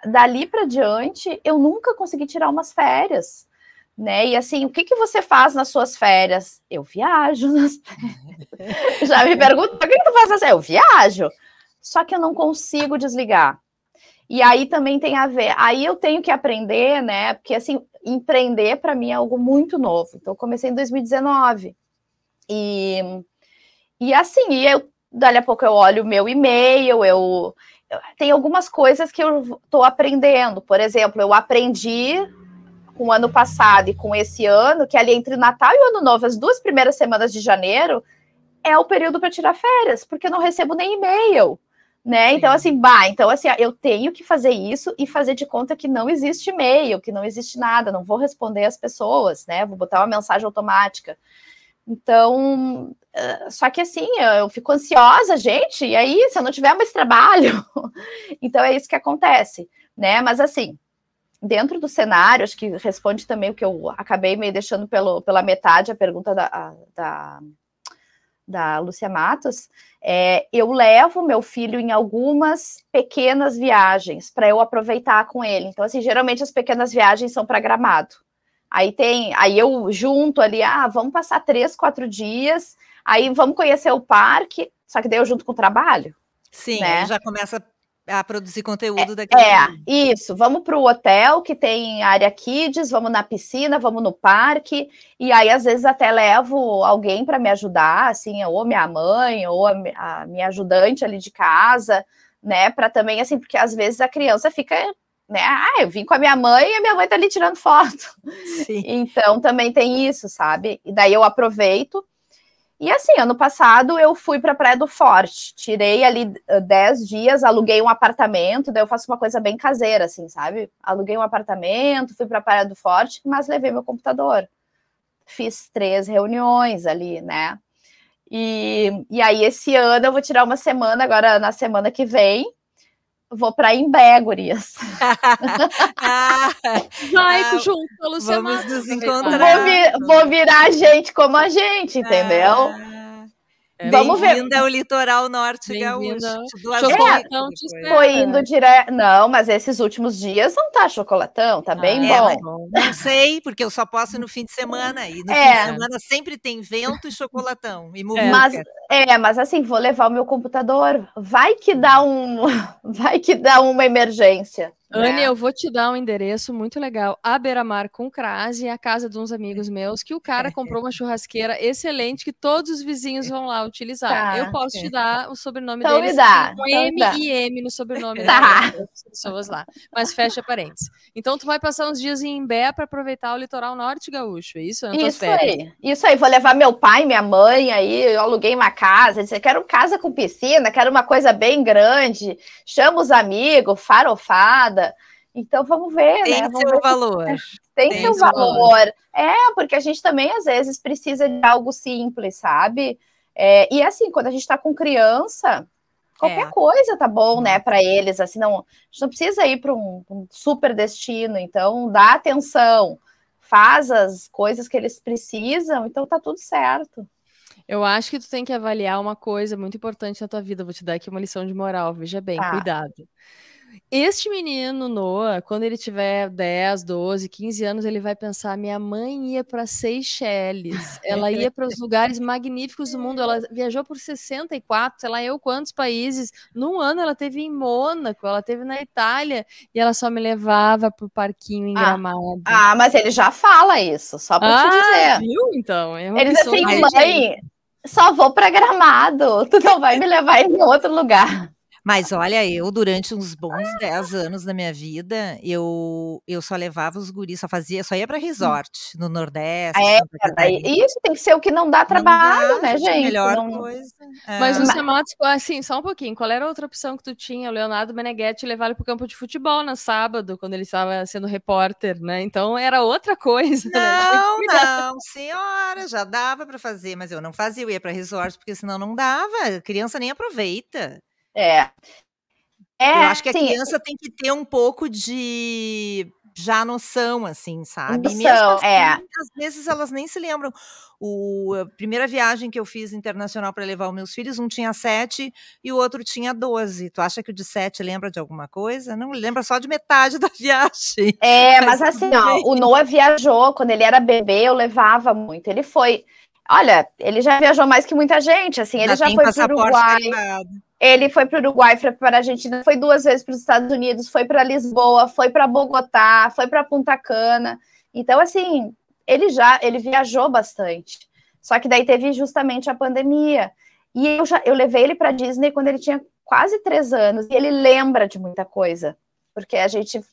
dali para diante, eu nunca consegui tirar umas férias, né? E, assim, o que você faz nas suas férias? Eu viajo nas férias. Já me perguntam, o que tu faz assim? Eu viajo. Só que eu não consigo desligar. E aí também tem a ver, aí eu tenho que aprender, né? Porque, assim, empreender para mim é algo muito novo. Então, eu comecei em 2019. E assim, dali a pouco eu olho o meu e-mail, tem algumas coisas que eu estou aprendendo. Por exemplo, eu aprendi com o ano passado e com esse ano, que ali entre Natal e o Ano Novo, as 2 primeiras semanas de janeiro, é o período para tirar férias, porque eu não recebo nem e-mail, né? Sim. Então assim, eu tenho que fazer isso e fazer de conta que não existe e-mail, que não existe nada, não vou responder as pessoas, né? Vou botar uma mensagem automática. Então, só que assim, eu fico ansiosa, gente, e aí, se eu não tiver mais trabalho, então é isso que acontece, né? Mas assim, dentro do cenário, acho que responde também o que eu acabei meio deixando pela metade, a pergunta da Lúcia Matos, eu levo meu filho em algumas pequenas viagens para eu aproveitar com ele. Então, assim, geralmente as pequenas viagens são para Gramado. Aí eu junto ali, vamos passar 3, 4 dias, aí vamos conhecer o parque, só que daí eu junto com o trabalho. Sim, né? Aí já começa a produzir conteúdo daquele isso, vamos para o hotel que tem área kids, vamos na piscina, vamos no parque, e aí às vezes até levo alguém para me ajudar, assim, ou minha mãe, ou a minha ajudante ali de casa, né, para também, assim, porque às vezes a criança fica, né, eu vim com a minha mãe e a minha mãe tá ali tirando foto. Sim. Então também tem isso, sabe? E daí eu aproveito. E assim, ano passado eu fui para a Praia do Forte, tirei ali 10 dias, aluguei um apartamento, daí eu faço uma coisa bem caseira, assim, sabe? Aluguei um apartamento, fui para a Praia do Forte, mas levei meu computador. Fiz 3 reuniões ali, né? E aí esse ano eu vou tirar uma semana, agora na semana que vem, vou para Imbé, gurias. Vai junto, Lúcia Vamos Matos. nos encontrar. Vou virar gente como a gente, entendeu? Vamos ver. Bem-vinda ao litoral norte gaúcho. Chocolatão te espera. Foi indo direto. Não, mas esses últimos dias não tá chocolatão, tá bem bom. Não sei, porque eu só posso ir no fim de semana. E no fim de semana sempre tem vento e chocolatão. E mas assim, vou levar o meu computador. Vai que dá uma emergência. Anne, eu vou te dar um endereço muito legal, a Beira-Mar com Crase, a casa de uns amigos meus, que o cara comprou uma churrasqueira excelente que todos os vizinhos vão lá utilizar. Eu posso te dar o sobrenome deles, com M e M no sobrenome das pessoas lá, mas fecha parênteses. Então tu vai passar uns dias em Imbé para aproveitar o litoral norte gaúcho, é isso? Isso aí, vou levar meu pai, minha mãe, aí eu aluguei uma casa, disse, quero casa com piscina, quero uma coisa bem grande, chama os amigos, farofada. Então, vamos ver, Tem seu valor. Tem seu valor. Porque a gente também, às vezes, precisa de algo simples, sabe? E assim, quando a gente tá com criança, qualquer coisa tá bom, né, para eles. Assim, a gente não precisa ir para um super destino. Então, dá atenção, faz as coisas que eles precisam, então tá tudo certo. Eu acho que tu tem que avaliar uma coisa muito importante na tua vida. Vou te dar aqui uma lição de moral, veja bem, cuidado. Este menino, Noah, quando ele tiver 10, 12, 15 anos, ele vai pensar, minha mãe ia para Seychelles, ela ia para os lugares magníficos do mundo, ela viajou por 64, sei lá, quantos países, num ano ela teve em Mônaco, ela teve na Itália, e ela só me levava pro parquinho em Gramado. Mas ele já fala isso, só para te dizer. Viu, então? Ele diz assim, mãe, só vou para Gramado, tu não vai me levar em outro lugar. Mas olha, eu durante uns bons 10 anos da minha vida, eu só levava os guris, só ia para resort no Nordeste. Isso tem que ser o que não dá trabalho, né, gente? Melhor coisa. Mas Lúcia Matos, assim, só um pouquinho, qual era a outra opção que tu tinha? O Leonardo Meneghetti levar ele pro campo de futebol no sábado, quando ele estava sendo repórter, né? Então era outra coisa. Não, senhora, já dava para fazer, mas eu não fazia, eu ia para resort, porque senão não dava, a criança nem aproveita. Eu acho que a criança tem que ter um pouco de noção, assim, sabe? Noção, mesmo assim, às vezes elas nem se lembram. A primeira viagem que eu fiz internacional para levar os meus filhos, um tinha 7 e o outro tinha 12. Tu acha que o de 7 lembra de alguma coisa? Não, lembra só de metade da viagem. Mas assim, o Noah viajou, quando ele era bebê, eu levava muito. Ele foi... Olha, ele já viajou mais que muita gente, assim, ele já foi para o Uruguai. Ele foi para o Uruguai, foi para a Argentina, foi 2 vezes para os Estados Unidos, foi para Lisboa, foi para Bogotá, foi para Punta Cana. Então, assim, ele viajou bastante. Só que daí teve justamente a pandemia. E eu levei ele para Disney quando ele tinha quase 3 anos. E ele lembra de muita coisa. Porque a gente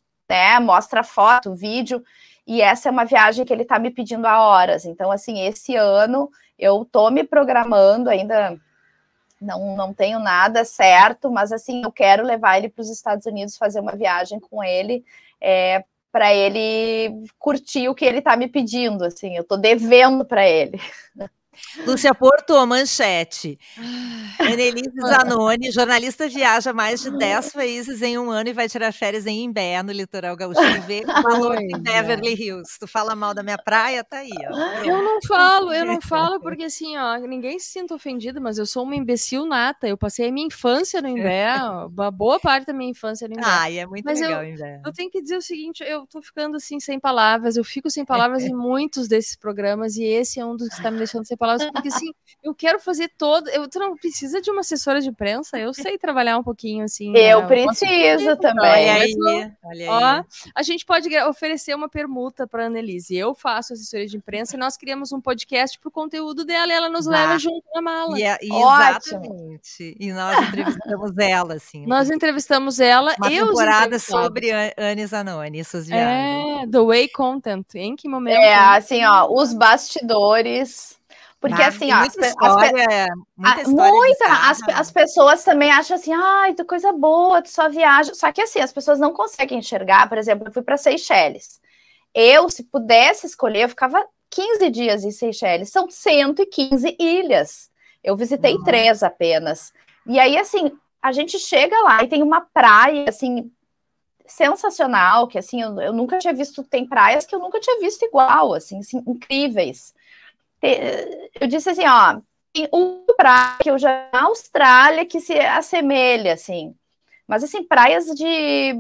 mostra foto, vídeo. E essa é uma viagem que ele está me pedindo há horas. Então, assim, esse ano eu estou me programando ainda... Não tenho nada certo, mas assim, eu quero levar ele para os Estados Unidos, fazer uma viagem com ele, para ele curtir o que ele está me pedindo, assim, eu estou devendo para ele. Lúcia Porto, manchete. Annelise Zanoni, jornalista, viaja mais de 10 países em um ano e vai tirar férias em Imbé, no litoral gaúcho. Tu vê o valor de Beverly Hills. Tu fala mal da minha praia, tá aí, ó. Eu não falo porque assim, ó, ninguém se sinta ofendido, mas eu sou uma imbecil nata. Eu passei a minha infância no Imbé, uma boa parte da minha infância no Imbé. Ai, é muito legal, Imbé. Eu tenho que dizer o seguinte, eu tô ficando assim sem palavras, eu fico sem palavras em muitos desses programas e esse é um dos que está me deixando sem palavras, porque assim, eu quero fazer todo, tu não precisa de uma assessora de imprensa, eu sei trabalhar um pouquinho assim. Eu preciso também. Olha aí. Ó, a gente pode oferecer uma permuta para a Annelise. Eu faço assessoria de imprensa e nós criamos um podcast pro conteúdo dela e ela nos leva junto na mala. Exatamente. E nós entrevistamos ela, assim. Nós entrevistamos ela. Uma temporada sobre Anne Zanoni e suas viagens. The Way Content. Em que momento? Assim, ó, os bastidores. Porque assim, ó, as pessoas também acham assim, ai, tu coisa boa, tu só viaja. Só que assim, as pessoas não conseguem enxergar. Por exemplo, eu fui para Seychelles. Eu, se pudesse escolher, eu ficava 15 dias em Seychelles. São 115 ilhas. Eu visitei 3 apenas. E aí, assim, a gente chega lá e tem uma praia, assim, sensacional, que assim, eu nunca tinha visto, tem praias que eu nunca tinha visto igual, assim incríveis. Eu disse assim, ó, tem uma praia que eu já na Austrália que se assemelha, assim, mas assim, praias de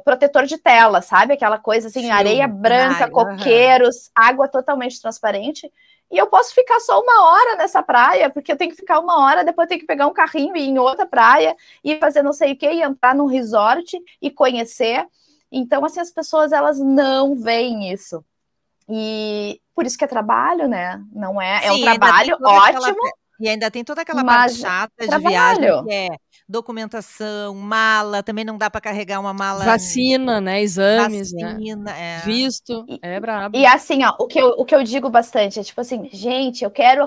protetor de tela, sabe? Aquela coisa assim, areia branca, coqueiros, água totalmente transparente, e eu posso ficar só 1 hora nessa praia, porque eu tenho que ficar 1 hora, depois eu tenho que pegar um carrinho e ir em outra praia, e fazer não sei o que, e entrar num resort e conhecer. Então, assim, as pessoas, elas não veem isso. E por isso que é trabalho, né? Não é? Sim, é um trabalho ótimo. E ainda tem toda aquela parte chata de viagem, que é documentação, mala, também não dá para carregar uma mala. Vacina, né? Exames, visto, é brabo. E assim, ó, o que eu digo bastante é tipo assim, gente, eu quero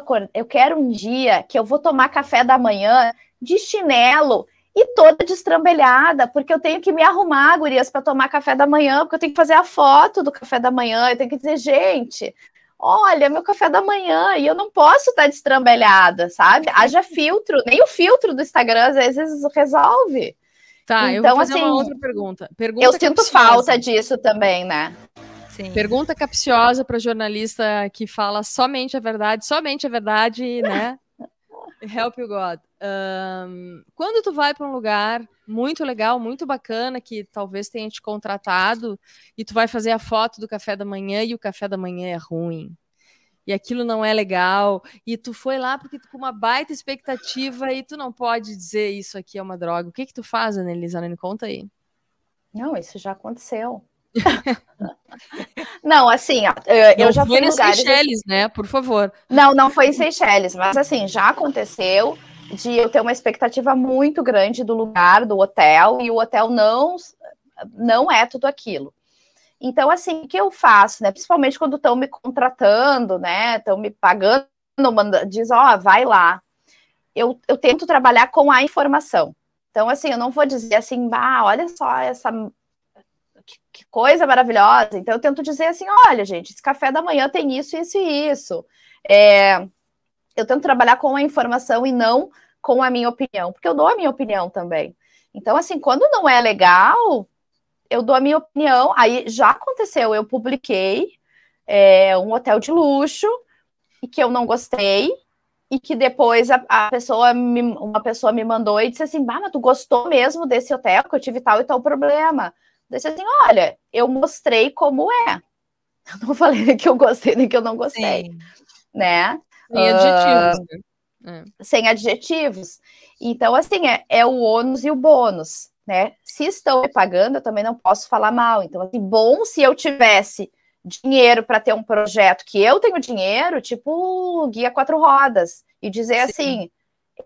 um dia que eu vou tomar café da manhã de chinelo e toda destrambelhada, porque eu tenho que me arrumar, gurias, para tomar café da manhã, porque eu tenho que fazer a foto do café da manhã, eu tenho que dizer, gente, olha, meu café da manhã, e eu não posso estar destrambelhada, sabe? Haja filtro, nem o filtro do Instagram às vezes resolve. Tá, então, eu vou fazer uma outra pergunta. Eu sinto falta disso também, né? Sim. Pergunta capciosa para jornalista que fala somente a verdade, né? Help you God. Quando tu vai para um lugar muito legal, muito bacana, que talvez tenha te contratado, e tu vai fazer a foto do café da manhã e o café da manhã é ruim, e aquilo não é legal, e tu foi lá porque tu com uma baita expectativa e tu não pode dizer isso aqui é uma droga. O que tu faz, Annelise? Me conta aí. Não, isso já aconteceu. Não, assim, ó, eu já fui em lugares... Seychelles, né? Por favor. Não foi em Seychelles, mas assim, já aconteceu de eu ter uma expectativa muito grande do lugar, do hotel, e o hotel não é tudo aquilo. Então, assim, o que eu faço, né? Principalmente quando estão me contratando, né? Estão me pagando, diz, ó, vai lá. Eu tento trabalhar com a informação. Então, assim, eu não vou dizer assim, olha só essa... Que coisa maravilhosa. Então, eu tento dizer assim, olha, gente, esse café da manhã tem isso, isso e isso. Eu tento trabalhar com a informação e não com a minha opinião, porque eu dou a minha opinião também. Então, assim, quando não é legal, eu dou a minha opinião. Aí, já aconteceu, eu publiquei um hotel de luxo e que eu não gostei, e que depois uma pessoa me mandou e disse assim, mas tu gostou mesmo desse hotel, que eu tive tal e tal problema. Eu disse assim, olha, eu mostrei como é. Eu não falei nem que eu gostei, nem que eu não gostei. Sim. Né? Sem adjetivos. Sem adjetivos. Então, assim, é o ônus e o bônus, né? Se estão me pagando, eu também não posso falar mal. Então, assim, bom se eu tivesse dinheiro para ter um projeto que eu tenho dinheiro, tipo Guia 4 Rodas, e dizer assim,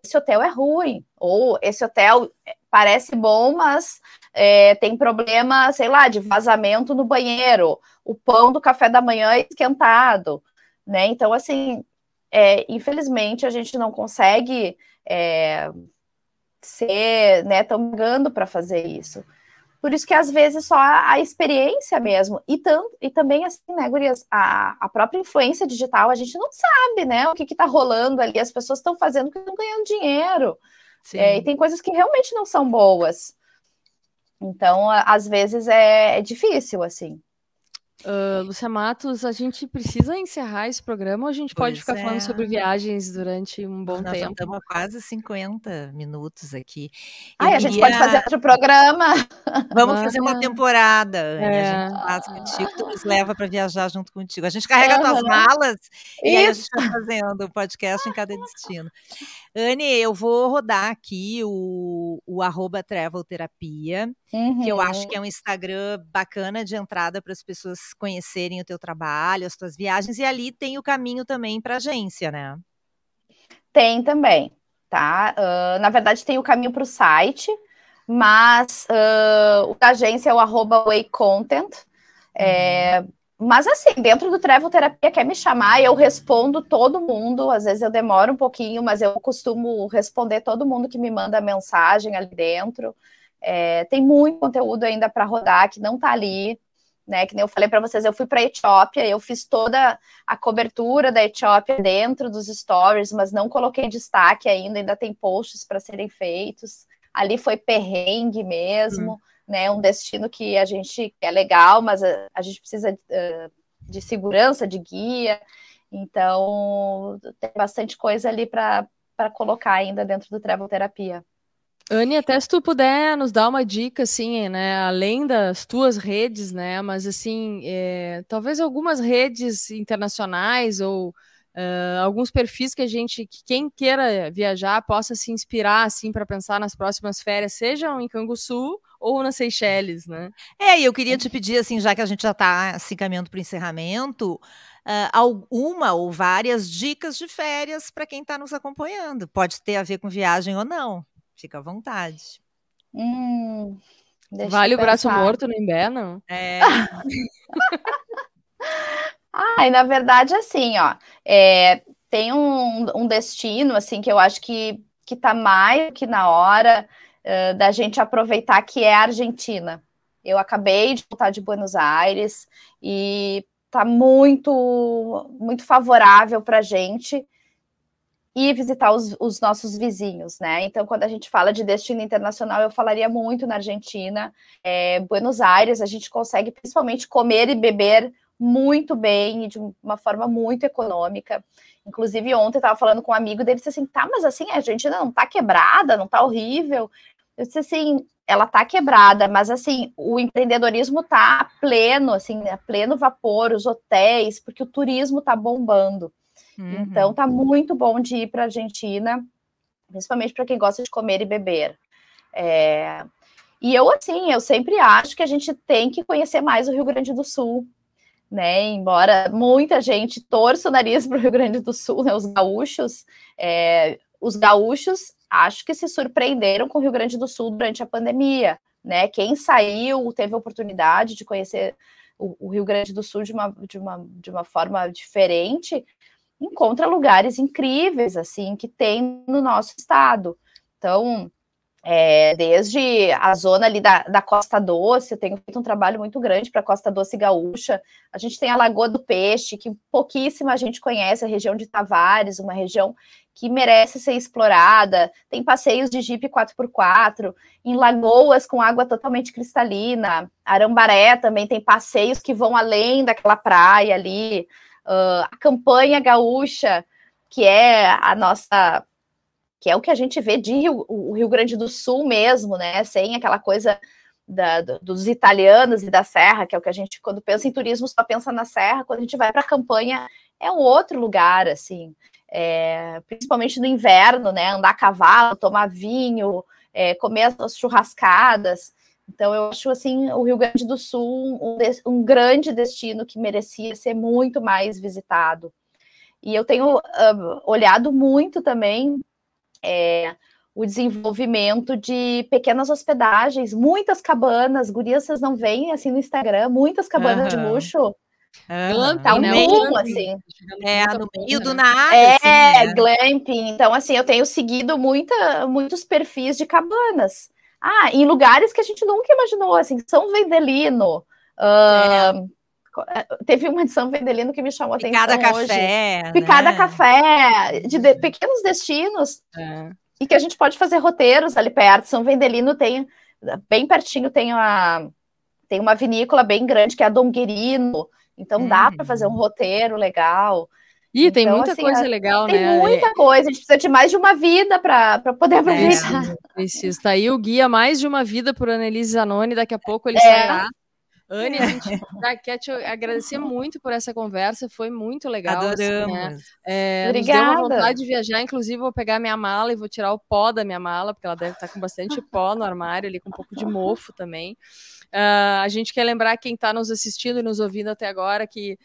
esse hotel é ruim, ou esse hotel parece bom, mas tem problema, sei lá, de vazamento no banheiro, o pão do café da manhã é esquentado, né? Então, assim, infelizmente, a gente não consegue ser, né, tão pagando para fazer isso. Por isso que às vezes só a experiência mesmo. E também, assim, né, gurias, a própria influência digital, a gente não sabe, né, o que está rolando ali. As pessoas estão fazendo porque estão ganhando dinheiro. E tem coisas que realmente não são boas. Então, às vezes é difícil, assim. Lúcia Matos, a gente precisa encerrar esse programa ou a gente pode ficar falando sobre viagens durante um bom tempo? Nós já estamos há quase 50 minutos aqui. A gente pode fazer outro programa. Vamos fazer uma temporada, Anne. A gente faz contigo, tu nos leva para viajar junto contigo. A gente carrega tuas malas e aí a gente vai fazendo o podcast em cada destino. Anne, eu vou rodar aqui o @travelterapia, que eu acho que é um Instagram bacana de entrada para as pessoas conhecerem o teu trabalho, as tuas viagens, e ali tem o caminho também para a agência, né? Tem também, tá? Na verdade, tem o caminho para o site, mas o da agência é o @waycontent. Mas assim, dentro do Travel Terapia, quer me chamar, eu respondo todo mundo. Às vezes eu demoro um pouquinho, mas eu costumo responder todo mundo que me manda mensagem ali dentro. Tem muito conteúdo ainda para rodar que não está ali, né? Que nem eu falei para vocês, eu fui para a Etiópia, eu fiz toda a cobertura da Etiópia dentro dos stories, mas não coloquei destaque ainda tem posts para serem feitos. Ali foi perrengue mesmo. Né, um destino que a gente é legal, mas a gente precisa de segurança, de guia, então tem bastante coisa ali para colocar ainda dentro do Travel Terapia. Anne, até se tu puder nos dar uma dica, assim, né, além das tuas redes, né, mas assim, talvez algumas redes internacionais ou alguns perfis que quem queira viajar possa se inspirar, assim, para pensar nas próximas férias, sejam em Canguçu ou nas Seychelles, né? E eu queria te pedir, assim, já que a gente já está se caminhando para o encerramento, alguma ou várias dicas de férias para quem está nos acompanhando. Pode ter a ver com viagem ou não. Fica à vontade. Vale o braço morto no inverno? Na verdade, assim, ó, tem um destino, assim, que eu acho que tá mais que na hora da gente aproveitar, que é a Argentina. Eu acabei de voltar de Buenos Aires e tá muito, muito favorável para a gente ir visitar os nossos vizinhos, né? Então, quando a gente fala de destino internacional, eu falaria muito na Argentina. Buenos Aires, a gente consegue principalmente comer e beber muito bem e de uma forma muito econômica. Inclusive, ontem eu estava falando com um amigo dele, disse assim, mas assim, a Argentina não tá quebrada, não tá horrível. Eu disse assim, ela tá quebrada, mas assim, o empreendedorismo tá pleno, assim, a pleno vapor, os hotéis, porque o turismo tá bombando. Então, tá muito bom de ir para a Argentina, principalmente para quem gosta de comer e beber. E eu, assim, eu sempre acho que a gente tem que conhecer mais o Rio Grande do Sul, né? Embora muita gente torça o nariz para o Rio Grande do Sul, né? Os gaúchos acho que se surpreenderam com o Rio Grande do Sul durante a pandemia, né? Quem saiu teve a oportunidade de conhecer o Rio Grande do Sul de uma forma diferente, encontra lugares incríveis, assim, que tem no nosso estado. Então, desde a zona ali da Costa Doce, eu tenho feito um trabalho muito grande para a Costa Doce Gaúcha. A gente tem a Lagoa do Peixe, que pouquíssima gente conhece, a região de Tavares, uma região que merece ser explorada. Tem passeios de Jeep 4x4, em lagoas com água totalmente cristalina. Arambaré também tem passeios que vão além daquela praia ali. A campanha gaúcha, que é a nossa, que é o que a gente vê de o Rio Grande do Sul mesmo, né? Sem aquela coisa dos italianos e da serra, que é o que a gente, quando pensa em turismo, só pensa na serra. Quando a gente vai para a campanha, é um outro lugar, assim, principalmente no inverno, né? Andar a cavalo, tomar vinho, comer as churrascadas. Então, eu acho, assim, o Rio Grande do Sul um grande destino que merecia ser muito mais visitado. E eu tenho olhado muito também o desenvolvimento de pequenas hospedagens, muitas cabanas, gurias, vocês não veem, assim, no Instagram, muitas cabanas de luxo. Tá um boom, assim. No meio do nada. Assim, glamping. Então, assim, eu tenho seguido muitos perfis de cabanas, em lugares que a gente nunca imaginou, assim, São Vendelino. Teve uma de São Vendelino que me chamou a atenção hoje. Picada Café, de pequenos destinos, e que a gente pode fazer roteiros ali perto. São Vendelino tem, bem pertinho, tem uma vinícola bem grande, que é a Donguerino, então dá para fazer um roteiro legal. Ih, então, tem muita coisa legal, né? Tem muita coisa, a gente precisa de mais de uma vida para poder aproveitar. Precisa. Tá aí o guia Mais de uma Vida por Annelise Zanoni, daqui a pouco ele sairá. Anne, a gente quer te agradecer muito por essa conversa, foi muito legal. Adoramos. Assim, né? Nos deu uma vontade de viajar, inclusive vou pegar minha mala e vou tirar o pó da minha mala, porque ela deve estar com bastante pó no armário, ali com um pouco de mofo também. A gente quer lembrar quem está nos assistindo e nos ouvindo até agora que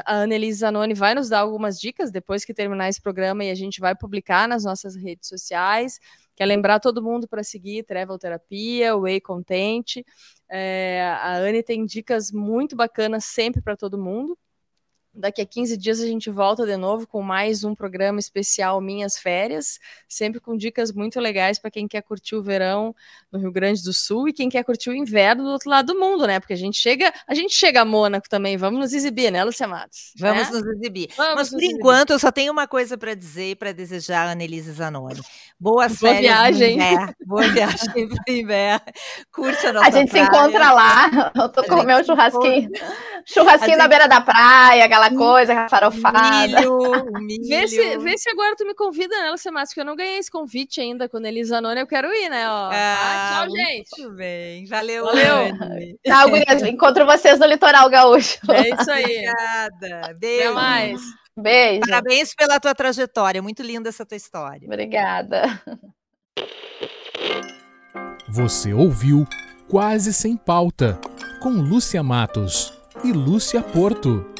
a Annelise Zanoni vai nos dar algumas dicas depois que terminar esse programa e a gente vai publicar nas nossas redes sociais. Quer lembrar todo mundo para seguir Travel Terapia, Way Content. A Anne tem dicas muito bacanas sempre para todo mundo. Daqui a 15 dias a gente volta de novo com mais um programa especial Minhas Férias, sempre com dicas muito legais para quem quer curtir o verão no Rio Grande do Sul e quem quer curtir o inverno do outro lado do mundo, né? Porque a gente chega a Mônaco também, vamos nos exibir, né, Lúcia Matos? Vamos nos exibir. Mas por enquanto eu só tenho uma coisa para dizer e para desejar a Annelise Zanoni. Boa viagem. Boa viagem pro inverno. Curte a nossa A gente praia. se encontra lá. Eu tô comendo churrasquinho. Churrasquinho na beira da praia, aquela coisa, farofada. Milho. Vê se agora tu me convida, né, Lúcia Matos, porque eu não ganhei esse convite ainda com a Annelise Zanoni, eu quero ir, né? Ó. Tchau, gente. Muito bem. Valeu. Tchau, gurias. Encontro vocês no Litoral Gaúcho. É isso aí. Obrigada. Beijo. Até mais. Beijo. Parabéns pela tua trajetória. Muito linda essa tua história. Obrigada. Você ouviu Quase Sem Pauta, com Lúcia Matos e Lúcia Porto.